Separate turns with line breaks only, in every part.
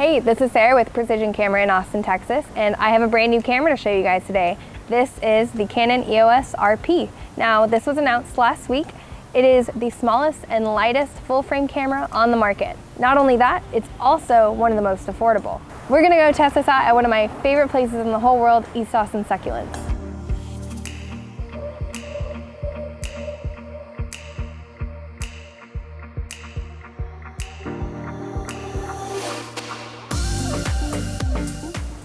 Hey, this is Sarah with Precision Camera in Austin, Texas, and I have a brand new camera to show you guys today. This is the Canon EOS RP. Now, this was announced last week. It is the smallest and lightest full-frame camera on the market. Not only that, it's also one of the most affordable. We're gonna go test this out at one of my favorite places in the whole world, East Austin Succulents.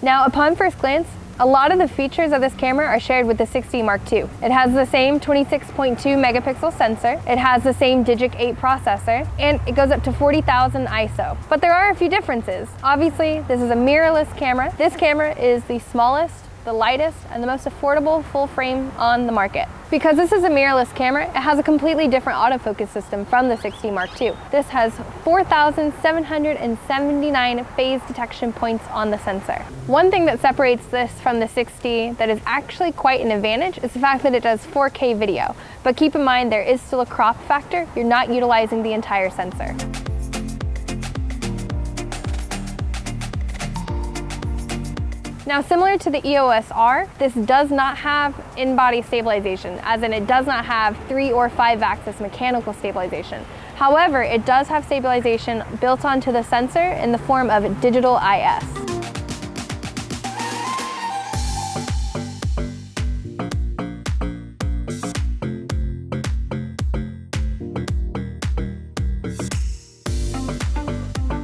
Now, upon first glance, a lot of the features of this camera are shared with the 6D Mark II. It has the same 26.2 megapixel sensor, it has the same Digic 8 processor, and it goes up to 40,000 ISO. But there are a few differences. Obviously, this is a mirrorless camera. This camera is the smallest, the lightest, and the most affordable full frame on the market. Because this is a mirrorless camera, it has a completely different autofocus system from the 6D Mark II. This has 4,779 phase detection points on the sensor. One thing that separates this from the 6D that is actually quite an advantage is the fact that it does 4K video. But keep in mind, there is still a crop factor. You're not utilizing the entire sensor. Now, similar to the EOS R, this does not have in-body stabilization, as in it does not have 3 or 5 axis mechanical stabilization. However, it does have stabilization built onto the sensor in the form of digital IS.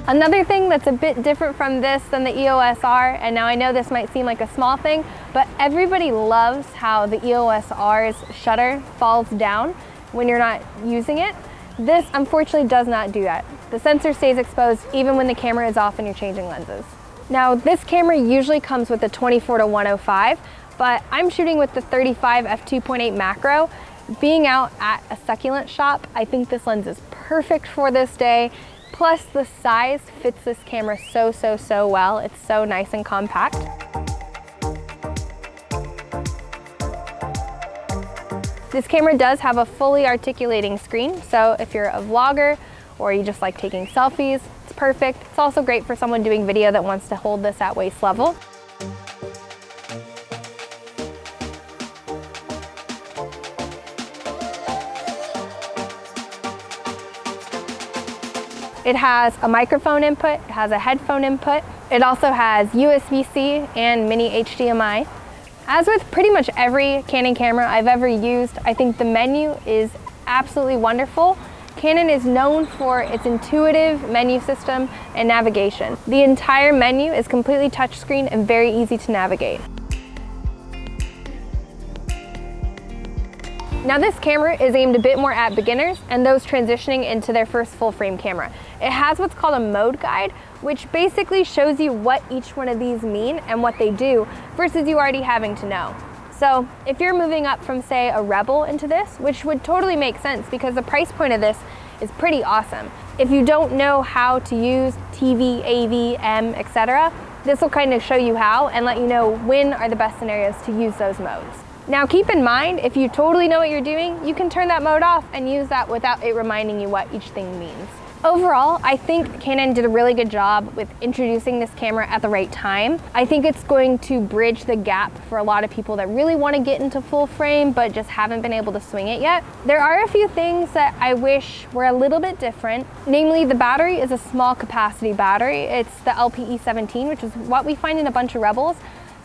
Another thing that's a bit different from this than the EOS R, and now I know this might seem like a small thing, but everybody loves how the EOS R's shutter falls down when you're not using it. This unfortunately does not do that. The sensor stays exposed even when the camera is off and you're changing lenses. Now, this camera usually comes with a 24-105, but I'm shooting with the 35 f2.8 macro. Being out at a succulent shop, I think this lens is perfect for this day. Plus, the size fits this camera so well. It's so nice and compact. This camera does have a fully articulating screen, so if you're a vlogger or you just like taking selfies, it's perfect. It's also great for someone doing video that wants to hold this at waist level. It has a microphone input, it has a headphone input. It also has USB-C and mini HDMI. As with pretty much every Canon camera I've ever used, I think the menu is absolutely wonderful. Canon is known for its intuitive menu system and navigation. The entire menu is completely touchscreen and very easy to navigate. Now, this camera is aimed a bit more at beginners and those transitioning into their first full frame camera. It has what's called a mode guide, which basically shows you what each one of these mean and what they do versus you already having to know. So if you're moving up from, say, a Rebel into this, which would totally make sense because the price point of this is pretty awesome. If you don't know how to use TV, AV, M, etc., this will kind of show you how and let you know when are the best scenarios to use those modes. Now, keep in mind, if you totally know what you're doing, you can turn that mode off and use that without it reminding you what each thing means. Overall, I think Canon did a really good job with introducing this camera at the right time. I think it's going to bridge the gap for a lot of people that really want to get into full frame but just haven't been able to swing it yet. There are a few things that I wish were a little bit different. Namely, the battery is a small capacity battery. It's the LPE17, which is what we find in a bunch of Rebels.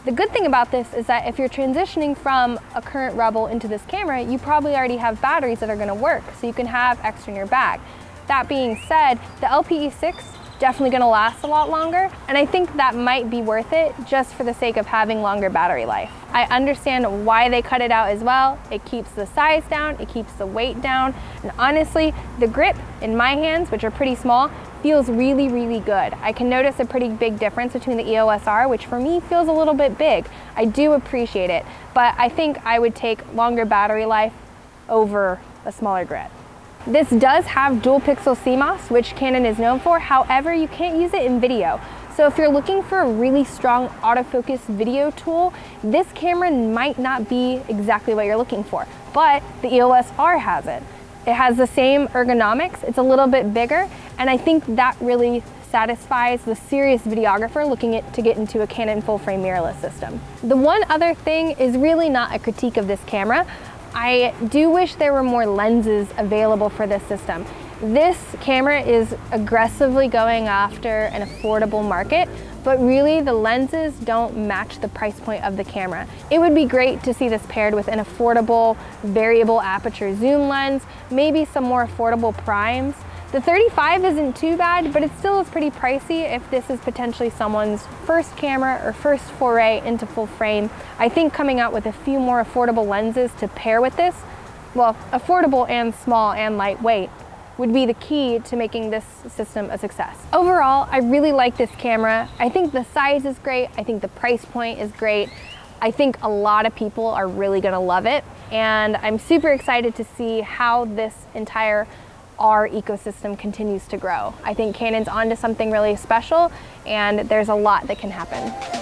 The good thing about this is that if you're transitioning from a current Rebel into this camera, you probably already have batteries that are going to work, so you can have extra in your bag. That being said, the LPE6 definitely going to last a lot longer, and I think that might be worth it just for the sake of having longer battery life. I understand why they cut it out as well. It keeps the size down, it keeps the weight down, and honestly, the grip in my hands, which are pretty small, feels really good. I can notice a pretty big difference between the EOS R, which for me feels a little bit big. I do appreciate it, but I think I would take longer battery life over a smaller grip. This does have dual pixel CMOS, which Canon is known for. However, you can't use it in video. So if you're looking for a really strong autofocus video tool, this camera might not be exactly what you're looking for, but the EOS R has it. It has the same ergonomics, it's a little bit bigger, and I think that really satisfies the serious videographer looking to get into a Canon full-frame mirrorless system. The one other thing is really not a critique of this camera. I do wish there were more lenses available for this system. This camera is aggressively going after an affordable market, but really the lenses don't match the price point of the camera. It would be great to see this paired with an affordable variable aperture zoom lens, maybe some more affordable primes. The 35 isn't too bad, but it still is pretty pricey if this is potentially someone's first camera or first foray into full frame. I think coming out with a few more affordable lenses to pair with this, well, affordable and small and lightweight, would be the key to making this system a success. Overall, I really like this camera. I think the size is great. I think the price point is great. I think a lot of people are really gonna love it. And I'm super excited to see how this entire R ecosystem continues to grow. I think Canon's onto something really special, and there's a lot that can happen.